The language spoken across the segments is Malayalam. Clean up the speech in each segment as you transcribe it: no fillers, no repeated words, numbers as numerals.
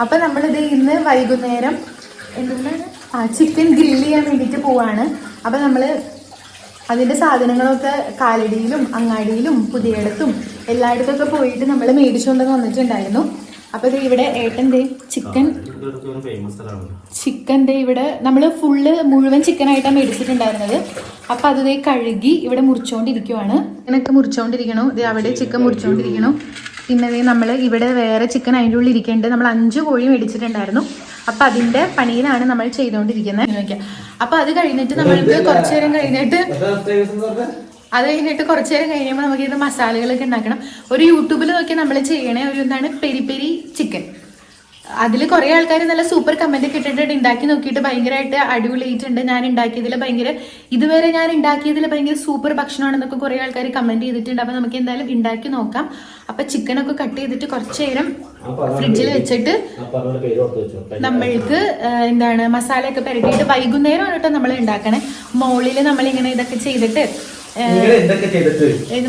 അപ്പൊ നമ്മളിത് ഇന്ന് വൈകുന്നേരം എന്താണ് ചിക്കൻ ഗ്രില്ല് ചെയ്യാൻ വേണ്ടിയിട്ട് പോവാണ്. അപ്പൊ നമ്മള് അതിന്റെ സാധനങ്ങളൊക്കെ കാലടിയിലും അങ്ങാടിയിലും പുതിയടത്തും എല്ലായിടത്തൊക്കെ പോയിട്ട് നമ്മൾ മേടിച്ചുകൊണ്ടെന്ന് വന്നിട്ടുണ്ടായിരുന്നു. അപ്പൊ ഇത് ഇവിടെ ഏട്ടൻ്റെ ചിക്കൻ്റെ ഇവിടെ നമ്മൾ മുഴുവൻ ചിക്കനായിട്ടാണ് മേടിച്ചിട്ടുണ്ടായിരുന്നത്. അപ്പൊ അത് കഴുകി ഇവിടെ മുറിച്ചോണ്ടിരിക്കുവാണ്. ചിക്കനൊക്കെ മുറിച്ചോണ്ടിരിക്കണു. ഇത് അവിടെ ചിക്കൻ മുറിച്ചോണ്ടിരിക്കണു. പിന്നെ നമ്മൾ ഇവിടെ വേറെ ചിക്കൻ അതിൻ്റെ ഉള്ളിൽ ഇരിക്കേണ്ടത്. നമ്മൾ 5 കോഴി മേടിച്ചിട്ടുണ്ടായിരുന്നു. അപ്പൊ അതിന്റെ പണിയിലാണ് നമ്മൾ ചെയ്തുകൊണ്ടിരിക്കുന്നത്. അപ്പൊ അത് കഴിഞ്ഞിട്ട് നമ്മൾക്ക് കുറച്ചു നേരം കഴിഞ്ഞിട്ട് കുറച്ചു നേരം കഴിയുമ്പോൾ നമുക്ക് ഇത് മസാലകളൊക്കെ ഉണ്ടാക്കണം. ഒരു യൂട്യൂബിൽ നോക്കി നമ്മൾ ചെയ്യണേ ഒരു എന്താണ് പെരി പെരി ചിക്കൻ. അതിൽ കുറേ ആൾക്കാർ നല്ല സൂപ്പർ കമന്റ് ഒക്കെ ഇട്ടിട്ട് ഉണ്ടാക്കി നോക്കിയിട്ട് ഭയങ്കരമായിട്ട് അടിപൊളിയായിട്ടുണ്ട്. ഇതുവരെ ഞാൻ ഉണ്ടാക്കിയതിൽ ഭയങ്കര സൂപ്പർ ഭക്ഷണമാണെന്നൊക്കെ കുറേ ആൾക്കാർ കമന്റ് ചെയ്തിട്ടുണ്ട്. അപ്പൊ നമുക്ക് എന്തായാലും ഉണ്ടാക്കി നോക്കാം. അപ്പൊ ചിക്കനൊക്കെ കട്ട് ചെയ്തിട്ട് കുറച്ചു നേരം ഫ്രിഡ്ജിൽ വെച്ചിട്ട് നമ്മൾക്ക് എന്താണ് മസാലയൊക്കെ പെരട്ടിയിട്ട് വൈകുന്നേരമാണ് കേട്ടോ നമ്മൾ ഉണ്ടാക്കണേ. മോളിൽ നമ്മളിങ്ങനെ ഇതൊക്കെ ചെയ്തിട്ട്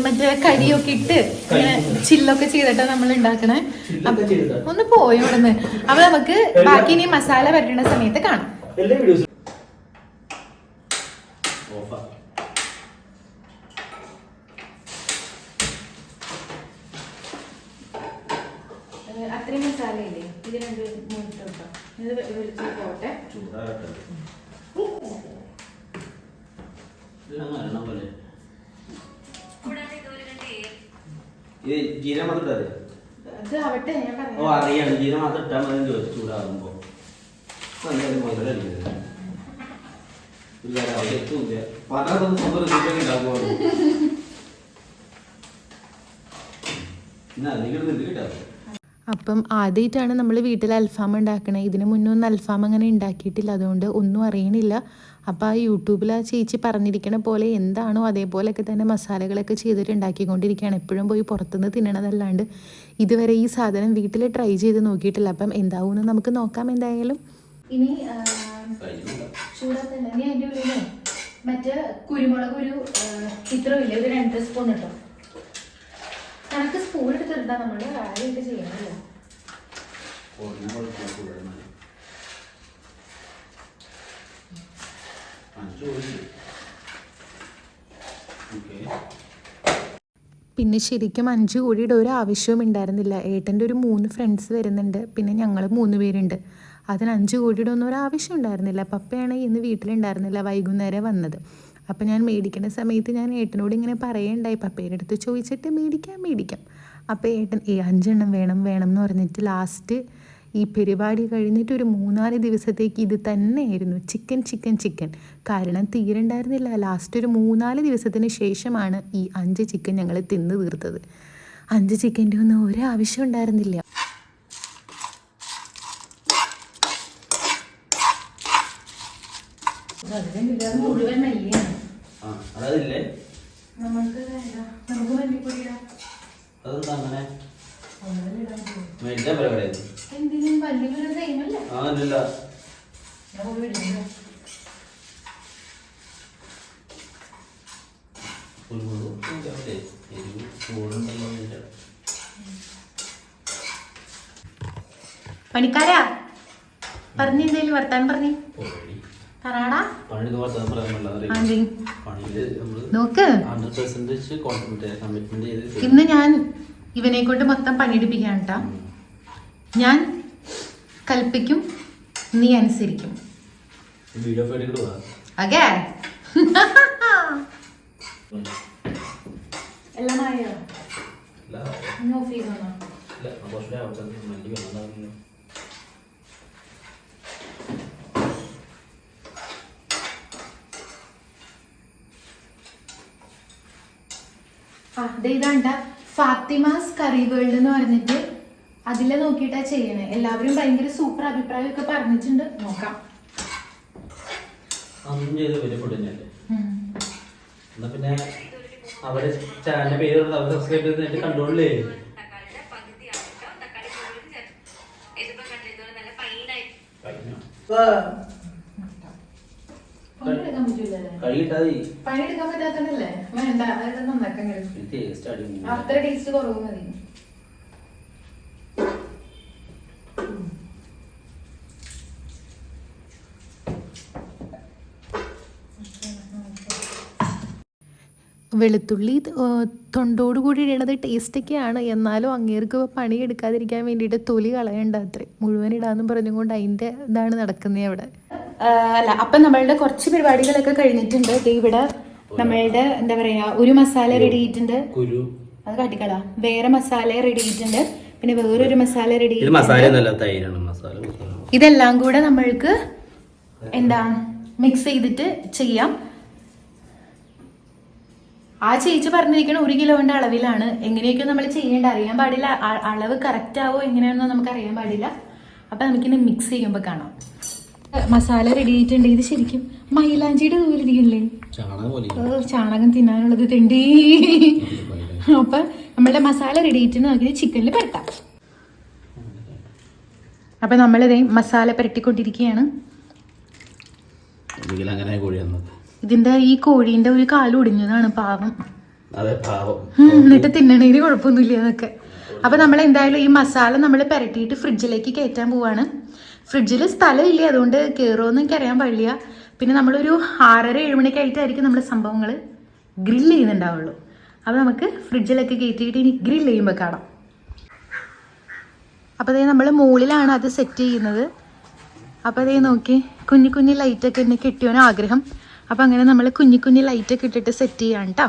മറ്റേ കരിയൊക്കെ ഇട്ട് ഇങ്ങനെ ചില്ലൊക്കെ ചെയ്തിട്ടാ നമ്മൾ ഉണ്ടാക്കണേ. ഒന്ന് പോയോടന്ന്. അപ്പൊ നമുക്ക് ബാക്കി ഇനി മസാല വരേണ്ട സമയത്ത് കാണാം. അത്രയും മസാല ഇല്ലേ? ഇത് 2-3 കേട്ടോ. ഇത് വെളിച്ചെണ്ണ പോട്ടെ. ജീര മാത്രം അറിയാണ്. ജീര മാത്രം ഇട്ടാൽ മതി ചോദിച്ചു ചൂടാകുമ്പോ അപ്പം ആദ്യമായിട്ടാണ് നമ്മൾ വീട്ടിൽ അൽഫാം ഉണ്ടാക്കണേ. ഇതിന് മുന്നേ ഒന്നും അൽഫാം അങ്ങനെ ഉണ്ടാക്കിയിട്ടില്ല. അതുകൊണ്ട് ഒന്നും അറിയണില്ല. അപ്പോൾ ആ യൂട്യൂബിൽ ആ ചേച്ചി പറഞ്ഞിരിക്കണ പോലെ എന്താണോ അതേപോലെയൊക്കെ തന്നെ മസാലകളൊക്കെ ചെയ്തിട്ട് ഉണ്ടാക്കിക്കൊണ്ടിരിക്കുകയാണ്. എപ്പോഴും പോയി പുറത്തുനിന്ന് തിന്നണതല്ലാണ്ട് ഇതുവരെ ഈ സാധനം വീട്ടിൽ ട്രൈ ചെയ്ത് നോക്കിയിട്ടില്ല. അപ്പം എന്താവുമെന്ന് നമുക്ക് നോക്കാം. എന്തായാലും ഇനി ചൂടത്തല്ല ഇനി അതിൻ്റെ ഉള്ളിൽ മറ്റേ കുരുമുളക് ഒരു ഇത്രയില്ല, ഒരു 2 സ്പൂൺ ഇട്ടോ. കണക്ക് സ്പൂൺ എടുത്തിട്ടാ നമ്മൾ ആദ്യമായിട്ട് ചെയ്യണമല്ലോ. പിന്നെ ശരിക്കും 5 കോഴിയുടെ ഒരു ആവശ്യവും ഉണ്ടായിരുന്നില്ല. ഏട്ടൻ്റെ ഒരു 3 ഫ്രണ്ട്സ് വരുന്നുണ്ട്. പിന്നെ ഞങ്ങൾ 3 പേരുണ്ട്. അതിന് 5 കോഴിയുടെ ഒന്നും ഒരു ആവശ്യം ഉണ്ടായിരുന്നില്ല. പപ്പയാണെങ്കിൽ ഇന്ന് വീട്ടിലുണ്ടായിരുന്നില്ല, വൈകുന്നേരം വന്നത്. അപ്പം ഞാൻ മേടിക്കുന്ന സമയത്ത് ഞാൻ ഏട്ടനോട് ഇങ്ങനെ പറയുണ്ടായി, പപ്പയുടെ അടുത്ത് ചോദിച്ചിട്ട് മേടിക്കാം. അപ്പോൾ ഏട്ടൻ 5 എണ്ണം വേണം എന്ന് പറഞ്ഞിട്ട് ലാസ്റ്റ് ഈ പരിപാടി കഴിഞ്ഞിട്ട് ഒരു 3-4 ദിവസത്തേക്ക് ഇത് തന്നെയായിരുന്നു ചിക്കൻ. കാരണം തീരണ്ടായിരുന്നില്ല. ലാസ്റ്റ് ഒരു 3-4 ദിവസത്തിന് ശേഷമാണ് ഈ 5 ചിക്കൻ ഞങ്ങൾ തിന്ന് തീർത്തത്. 5 ചിക്കൻ്റെ ഒന്നും ഒരു ആവശ്യം ഉണ്ടായിരുന്നില്ല. മുഴുവൻ മല്ലിയാണ്. നമുക്ക് മല്ലിപ്പൊടിയാ. എന്തിനും വലിയ സെയിമല്ല. പണിക്കാരാ പറഞ്ഞെന്തേലും വർത്താനം പറഞ്ഞേ പറയാടാ. നോക്ക്, ഇന്ന് ഞാൻ ഇവനെ കൊണ്ട് മൊത്തം പണിയെടുപ്പിക്കാൻ കേട്ടാ. ഞാൻ കൽപ്പിക്കും, നീ അനുസരിക്കും. ഓക്കേ? എല്ലാം ആയോ? ഓഫ് ചെയ്തോണോ? ഇതാണ്ട ഫാത്തിമാസ് കറി വേൾഡ് എന്ന് പറഞ്ഞിട്ട് അതിലെ നോക്കിയിട്ടാ ചെയ്യണേ. എല്ലാവരും ഭയങ്കര സൂപ്പർ അഭിപ്രായമൊക്കെ പറഞ്ഞിട്ടുണ്ട്. നോക്കാം. പിന്നെ അവരെ ചാനലിന്റെ പേര് സബ്സ്ക്രൈബ് ചെയ്ത് കണ്ടോളേ. പണിയെടുക്കാൻ പറ്റാത്തല്ലേ? വേണ്ട, അതൊക്കെ നന്നാക്കാൻ അത്ര ടേസ്റ്റ് കുറവ് മതി. വെളുത്തുള്ളി തൊണ്ടോടുകൂടി ഇടണത് ടേസ്റ്റൊക്കെയാണ്. എന്നാലും അങ്ങേർക്ക് പണി എടുക്കാതിരിക്കാൻ വേണ്ടിയിട്ട് തൊലി കളയണ്ട അത്രേ, മുഴുവൻ ഇടാന്നും പറഞ്ഞുകൊണ്ട് അതിൻ്റെ ഇതാണ് നടക്കുന്നത് അവിടെ. അല്ല, അപ്പം നമ്മളുടെ കുറച്ച് പരിപാടികളൊക്കെ കഴിഞ്ഞിട്ടുണ്ട്. ഇവിടെ നമ്മളുടെ എന്താ പറയുക, ഒരു മസാല റെഡി ആയിട്ടുണ്ട്. അത് കാട്ടിക്കളാ. വേറെ മസാല റെഡി ആയിട്ടുണ്ട്, പിന്നെ വേറൊരു മസാല റെഡി ആയിട്ടുണ്ട്. ഇതെല്ലാം കൂടെ നമ്മൾക്ക് എന്താ മിക്സ് ചെയ്തിട്ട് ചെയ്യാം. ആ ചേച്ചി പറഞ്ഞിരിക്കണ 1 കിലോന്റെ അളവിലാണ്. എങ്ങനെയൊക്കെ നമ്മൾ ചെയ്യേണ്ട അറിയാൻ പാടില്ല. അളവ് കറക്റ്റ് ആവോ എങ്ങനെയാണെന്നോ നമുക്ക് അറിയാൻ പാടില്ല. അപ്പൊ നമുക്കിനി മിക്സ് ചെയ്യുമ്പോൾ കാണാം. മസാല റെഡി ആയിട്ടുണ്ട്. ഇത് ശരിക്കും മൈലാഞ്ചിയുടെ ദൂരിരിക്കല്ലേ, ചാണകം തിന്നാനുള്ളത് തിണ്ടി. അപ്പൊ നമ്മളുടെ മസാല റെഡി ആയിട്ട് നമുക്ക് ചിക്കനിൽ പെരട്ടാം. അപ്പൊ നമ്മളിതേ മസാല പെരട്ടിക്കൊണ്ടിരിക്കുകയാണ്. ഇതിന്റെ ഈ കോഴീന്റെ ഒരു കാല് ഒടിഞ്ഞതാണ്, പാവം. എന്നിട്ട് തിന്നണേന് കുഴപ്പമൊന്നുമില്ല എന്നൊക്കെ. അപ്പൊ നമ്മൾ എന്തായാലും ഈ മസാല നമ്മൾ പെരട്ടിയിട്ട് ഫ്രിഡ്ജിലേക്ക് കയറ്റാൻ പോവാണ്. ഫ്രിഡ്ജിൽ സ്ഥലമില്ല, അതുകൊണ്ട് കയറുമെന്ന് എനിക്ക് അറിയാൻ പാടില്ല. പിന്നെ നമ്മളൊരു 6:30-7 മണിക്കായിട്ടായിരിക്കും നമ്മൾ സംഭവങ്ങൾ ഗ്രില്ല് ചെയ്യുന്നുണ്ടാവുള്ളൂ. അപ്പോൾ നമുക്ക് ഫ്രിഡ്ജിലൊക്കെ കയറ്റിയിട്ട് ഇനി ഗ്രില്ല് ചെയ്യുമ്പോൾ കാണാം. അപ്പോൾ അതേ നമ്മൾ മുകളിലാണ് അത് സെറ്റ് ചെയ്യുന്നത്. അപ്പോൾ അതേ നോക്കി കുഞ്ഞു കുഞ്ഞു ലൈറ്റൊക്കെ എന്നെ കിട്ടിയോന് ആഗ്രഹം. അപ്പം അങ്ങനെ നമ്മൾ കുഞ്ഞു കുഞ്ഞു ലൈറ്റൊക്കെ ഇട്ടിട്ട് സെറ്റ് ചെയ്യാം കേട്ടോ.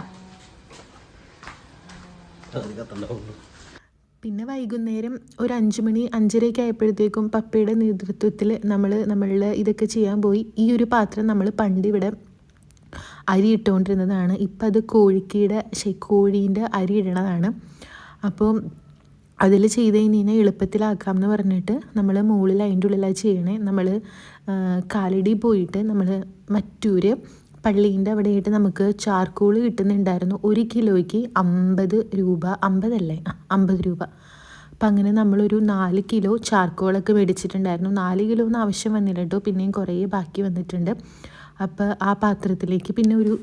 പിന്നെ വൈകുന്നേരം ഒരു 5 മണി 5:30 ആയപ്പോഴത്തേക്കും പപ്പയുടെ നേതൃത്വത്തിൽ നമ്മളുടെ ഇതൊക്കെ ചെയ്യാൻ പോയി. ഈ ഒരു പാത്രം നമ്മൾ പണ്ട് ഇവിടെ അരി ഇട്ടുകൊണ്ടിരുന്നതാണ്. ഇപ്പം അത് കോഴീൻ്റെ അരി ഇടണതാണ്. അപ്പോൾ അതിൽ ചെയ്ത് കഴിഞ്ഞാൽ എളുപ്പത്തിലാക്കാം എന്ന് പറഞ്ഞിട്ട് നമ്മൾ മുകളിൽ അതിൻ്റെ ഉള്ളിലാണ് ചെയ്യണേ. നമ്മൾ കാലടി പോയിട്ട് നമ്മൾ മറ്റൂര് പള്ളീൻ്റെ അവിടെയായിട്ട് നമുക്ക് ചാർക്കോൾ കിട്ടുന്നുണ്ടായിരുന്നു. 1 കിലോയ്ക്ക് 50 രൂപ, 50 രൂപ. അപ്പം അങ്ങനെ നമ്മളൊരു 4 കിലോ ചാർക്കോളൊക്കെ മേടിച്ചിട്ടുണ്ടായിരുന്നു. 4 കിലോ ഒന്നും ആവശ്യം വന്നില്ല കേട്ടോ, പിന്നെയും കുറേ ബാക്കി വന്നിട്ടുണ്ട്. അപ്പോൾ ആ പാത്രത്തിലേക്ക് പിന്നെ ഒരു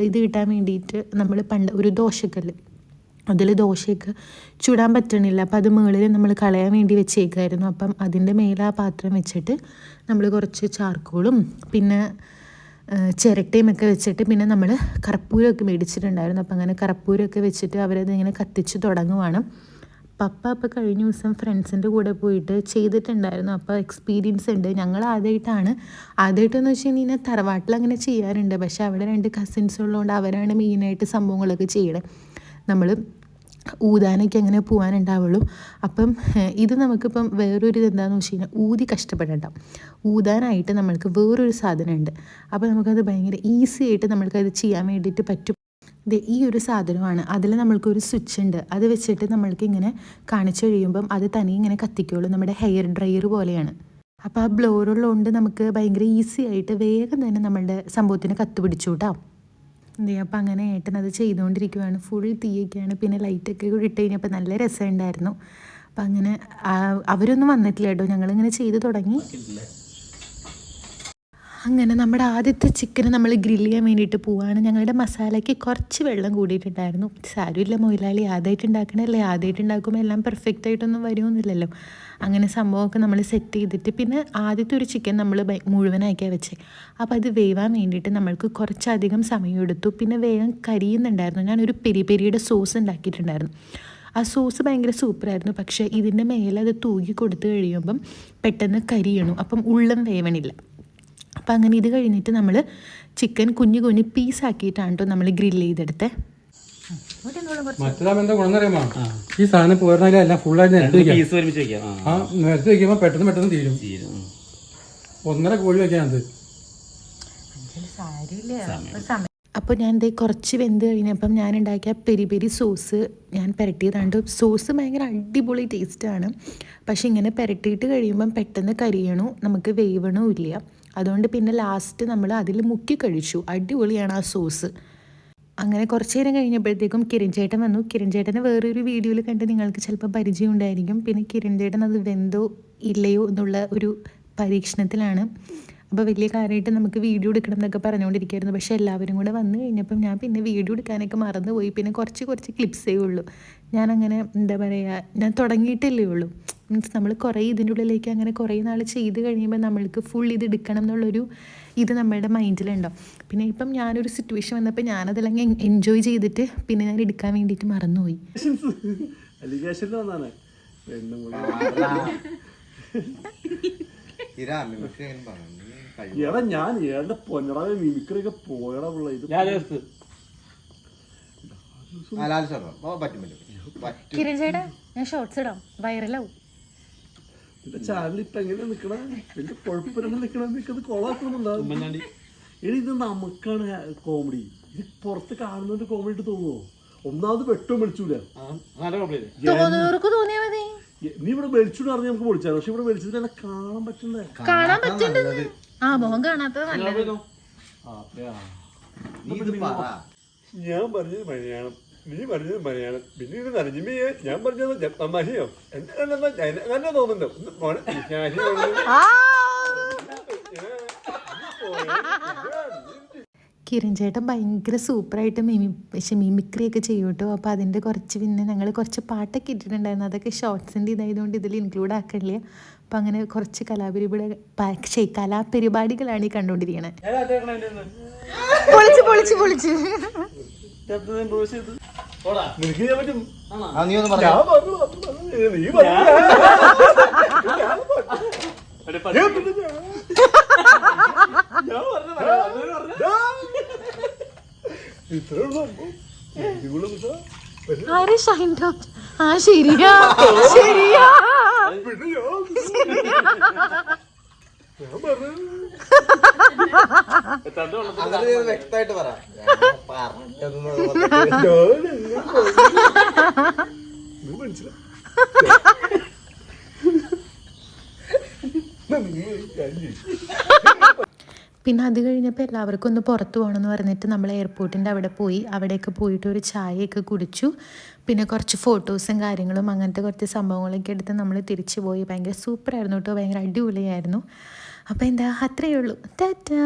ഇത് കിട്ടാൻ വേണ്ടിയിട്ട് നമ്മൾ പണ്ട് ഒരു ദോശക്കല്ല്, അതിൽ ദോശയൊക്കെ ചുടാൻ പറ്റണില്ല. അപ്പം അത് മുകളിൽ നമ്മൾ കളയാൻ വേണ്ടി വെച്ചേക്കായിരുന്നു. അപ്പം അതിൻ്റെ മേലെ ആ പാത്രം വെച്ചിട്ട് നമ്മൾ കുറച്ച് ചാർക്കോളും പിന്നെ ചിരട്ടയും ഒക്കെ വെച്ചിട്ട് പിന്നെ നമ്മൾ കർപ്പൂരമൊക്കെ മേടിച്ചിട്ടുണ്ടായിരുന്നു. അപ്പം അങ്ങനെ കർപ്പൂരമൊക്കെ വെച്ചിട്ട് അവരത് ഇങ്ങനെ കത്തിച്ച് തുടങ്ങുവാണ്. പപ്പ അപ്പോൾ കഴിഞ്ഞ ദിവസം ഫ്രണ്ട്സിൻ്റെ കൂടെ പോയിട്ട് ചെയ്തിട്ടുണ്ടായിരുന്നു. അപ്പോൾ എക്സ്പീരിയൻസ് ഉണ്ട്. ഞങ്ങൾ ആദ്യമായിട്ടെന്ന് വെച്ച് കഴിഞ്ഞാൽ തറവാട്ടിൽ അങ്ങനെ ചെയ്യാറുണ്ട്. പക്ഷേ അവിടെ 2 കസിൻസ് ഉള്ളതുകൊണ്ട് അവരാണ് മെയിനായിട്ട് സംഭവങ്ങളൊക്കെ ചെയ്യണത്. നമ്മൾ ഊതാനൊക്കെ അങ്ങനെ പോകാനുണ്ടാവുള്ളൂ. അപ്പം ഇത് നമുക്കിപ്പം വേറൊരു ഇതെന്താണെന്ന് വെച്ച് കഴിഞ്ഞാൽ ഊതി കഷ്ടപ്പെടണ്ട. ഊതാനായിട്ട് നമ്മൾക്ക് വേറൊരു സാധനമുണ്ട്. അപ്പോൾ നമുക്കത് ഭയങ്കര ഈസി ആയിട്ട് നമ്മൾക്കത് ചെയ്യാൻ വേണ്ടിയിട്ട് പറ്റും. ഈ ഒരു സാധനമാണ്. അതിൽ നമ്മൾക്കൊരു സ്വിച്ച് ഉണ്ട്. അത് വെച്ചിട്ട് നമ്മൾക്ക് ഇങ്ങനെ കാണിച്ചു കഴിയുമ്പം അത് തനിയെ ഇങ്ങനെ കത്തിക്കുള്ളൂ. നമ്മുടെ ഹെയർ ഡ്രയർ പോലെയാണ്. അപ്പോൾ ആ ബ്ലോറുള്ളതുകൊണ്ട് നമുക്ക് ഭയങ്കര ഈസി ആയിട്ട് വേഗം തന്നെ നമ്മളുടെ സംഭവത്തിന് കത്ത് പിടിച്ചു കേട്ടോ. അപ്പം അങ്ങനെ ഏട്ടനത് ചെയ്തുകൊണ്ടിരിക്കുവാണ്. ഫുൾ തീയൊക്കെയാണ്. പിന്നെ ലൈറ്റൊക്കെ കൂടി ഇട്ട് കഴിഞ്ഞപ്പോൾ നല്ല രസമുണ്ടായിരുന്നു. അപ്പം അങ്ങനെ അവരൊന്നും വന്നിട്ടില്ല കേട്ടോ, ഞങ്ങളിങ്ങനെ ചെയ്ത് തുടങ്ങി. അങ്ങനെ നമ്മുടെ ആദ്യത്തെ ചിക്കന് നമ്മൾ ഗ്രില്ല് ചെയ്യാൻ വേണ്ടിയിട്ട് പോവാണ്. ഞങ്ങളുടെ മസാലയ്ക്ക് കുറച്ച് വെള്ളം കൂടിയിട്ടുണ്ടായിരുന്നു. സാരമില്ല, മൊയിലാളി ആദ്യമായിട്ട് ഉണ്ടാക്കണല്ലേ, ആദ്യമായിട്ട് ഉണ്ടാക്കുമ്പോൾ എല്ലാം പെർഫെക്റ്റ് ആയിട്ടൊന്നും വരുമൊന്നുമില്ലല്ലോ. അങ്ങനെ സംഭവമൊക്കെ നമ്മൾ സെറ്റ് ചെയ്തിട്ട് പിന്നെ ആദ്യത്തെ ഒരു ചിക്കൻ നമ്മൾ മുഴുവനാക്കിയാണ് വെച്ചേ. അപ്പോൾ അത് വേവാൻ വേണ്ടിയിട്ട് നമ്മൾക്ക് കുറച്ചധികം സമയം എടുത്തു. പിന്നെ വേഗം കരിയുന്നുണ്ടായിരുന്നു. ഞാനൊരു പെരിയുടെ സോസ് ഉണ്ടാക്കിയിട്ടുണ്ടായിരുന്നു. ആ സോസ് ഭയങ്കര സൂപ്പറായിരുന്നു. പക്ഷേ ഇതിൻ്റെ മേലെ അത് തൂക്കി കൊടുത്തു കഴിയുമ്പം പെട്ടെന്ന് കരിയണു. അപ്പം ഉള്ളം വേവണില്ല. അപ്പം അങ്ങനെ ഇത് കഴിഞ്ഞിട്ട് നമ്മൾ ചിക്കൻ കുഞ്ഞു കുഞ്ഞു പീസാക്കിയിട്ടാണ് കേട്ടോ നമ്മൾ ഗ്രില്ല് ചെയ്തെടുത്തത്. മറ്റേതാകുമ്പോൾ ഗുണമെന്നറിയാമോ, ഈ സാധനം പോരണ എല്ലാം ഫുള്ളായിട്ട് നിരത്തി വെക്കുമ്പോൾ പെട്ടെന്ന് തീരും. 1.5 കോഴി വെക്കാനത്. അപ്പോൾ ഞാൻ ദേ കുറച്ച് വെന്ത് കഴിഞ്ഞപ്പം ഞാൻ ഉണ്ടാക്കിയ പെരി സോസ് ഞാൻ പുരട്ടിയതാണ്ട്. സോസ് ഭയങ്കര അടിപൊളി ടേസ്റ്റാണ്. പക്ഷെ ഇങ്ങനെ പുരട്ടിയിട്ട് കഴിയുമ്പം പെട്ടെന്ന് കരിയണു, നമുക്ക് വേവണവും ഇല്ല. അതുകൊണ്ട് പിന്നെ ലാസ്റ്റ് നമ്മൾ അതിൽ മുക്കി കഴിച്ചു. അടിപൊളിയാണ് ആ സോസ്. അങ്ങനെ കുറച്ച് നേരം കഴിഞ്ഞപ്പോഴത്തേക്കും കിരൺചേട്ടൻ വന്നു. കിരൺചേട്ടനെ വേറൊരു വീഡിയോയിൽ കണ്ട് നിങ്ങൾക്ക് ചിലപ്പോൾ പരിചയം ഉണ്ടായിരിക്കും. പിന്നെ കിരൺചേട്ടൻ അത് വെന്തോ ഇല്ലയോ എന്നുള്ള ഒരു പരീക്ഷണത്തിലാണ്. അപ്പോൾ വലിയ കാര്യമായിട്ട് നമുക്ക് വീഡിയോ എടുക്കണം എന്നൊക്കെ പറഞ്ഞുകൊണ്ടിരിക്കുകയായിരുന്നു. പക്ഷേ എല്ലാവരും കൂടെ വന്നു കഴിഞ്ഞപ്പം ഞാൻ പിന്നെ വീഡിയോ എടുക്കാനൊക്കെ മറന്നുപോയി. പിന്നെ കുറച്ച് ക്ലിപ്സേ ഉള്ളൂ. ഞാനങ്ങനെ എന്താ പറയുക, ഞാൻ തുടങ്ങിയിട്ടല്ലേ ഉള്ളൂ. മീൻസ് നമ്മൾ കുറേ ഇതിൻ്റെ ഉള്ളിലേക്ക് അങ്ങനെ കുറേ നാൾ ചെയ്ത് കഴിയുമ്പോൾ നമ്മൾക്ക് ഫുൾ ഇത് എടുക്കണം എന്നുള്ളൊരു ഇത് നമ്മളുടെ മൈൻഡിലുണ്ടാവും. പിന്നെ ഇപ്പം ഞാനൊരു സിറ്റുവേഷൻ വന്നപ്പോൾ ഞാനതെല്ലാം എൻജോയ് ചെയ്തിട്ട് പിന്നെ ഞാൻ എടുക്കാൻ വേണ്ടിയിട്ട് മറന്നുപോയി. ഞാൻ ഏടെ പൊന്നടാ മിമിക്രിയൊക്കെ പോയടാ പിള്ള ഇത് കിരൺ ചേട്ടാ, ഞാൻ ഷോർട്സ് ഇടാം, വൈറലാവും. എന്റെ ചാനൽ ഇപ്പൊ എങ്ങനെ നിക്കണ, വലിയ കുഴപ്പമില്ല നിക്കണ, നിക്കത് കൊളാക്കണമെന്നുണ്ടാവും. ഇനി ഇത് നമുക്കാണ് കോമഡി, ഇത് പുറത്ത് കാണുന്നതിന്റെ കോമഡി ആയിട്ട് തോന്നുമോ? ഒന്നാമത് വെട്ടവും വിളിച്ചൂല, നീ ഇവിടെ വെളിച്ചൂടെ അറിഞ്ഞ നമുക്ക് വിളിച്ചാൽ, പക്ഷെ ഇവിടെ വെളിച്ചത്തിൽ എന്നെ കാണാൻ പറ്റണ്ടേ? കാണാൻ പറ്റുന്നുണ്ട്. ആ മുഖം കാണാത്തത് നല്ലത്. ഞാൻ പറഞ്ഞത് മലയാളം, നീ പറഞ്ഞത് മലയാളം, പിന്നെ ഇത് നരഞ്ഞിമയെ ഞാൻ പറഞ്ഞത് തമാശയോ നല്ല തോന്നുന്നുണ്ടോ? കിരൺ ചേട്ടൻ ഭയങ്കര സൂപ്പറായിട്ട് മിമിക്രിയൊക്കെ ചെയ്യും കേട്ടോ. അപ്പോൾ അതിൻ്റെ കുറച്ച് പിന്നെ ഞങ്ങൾ കുറച്ച് പാട്ടൊക്കെ ഇട്ടിട്ടുണ്ടായിരുന്നു. അതൊക്കെ ഷോർട്സിൻ്റെ ഇതായതുകൊണ്ട് ഇതിൽ ഇൻക്ലൂഡ് ആക്കണില്ല. അപ്പം അങ്ങനെ കുറച്ച് കലാപരിപാടികളാണ് ഈ കണ്ടുകൊണ്ടിരിക്കണത്. പൊളിച്ച് നിനക്ക് ചെയ്യാൻ പറ്റും. ശരിയാ. വ്യക്തമായിട്ട് പറ. പിന്നെ അത് കഴിഞ്ഞപ്പോൾ എല്ലാവർക്കും ഒന്ന് പുറത്ത് പോകണമെന്ന് പറഞ്ഞിട്ട് നമ്മൾ എയർപോർട്ടിൻ്റെ അവിടെ പോയി. അവിടെയൊക്കെ പോയിട്ട് ഒരു ചായയൊക്കെ കുടിച്ചു. പിന്നെ കുറച്ച് ഫോട്ടോസും കാര്യങ്ങളും അങ്ങനത്തെ കുറച്ച് സംഭവങ്ങളൊക്കെ എടുത്ത് നമ്മൾ തിരിച്ചു പോയി. ഭയങ്കര സൂപ്പറായിരുന്നു കേട്ടോ, ഭയങ്കര അടിപൊളിയായിരുന്നു. അപ്പോൾ എന്താ, അത്രയേ ഉള്ളൂ. ടാറ്റാ.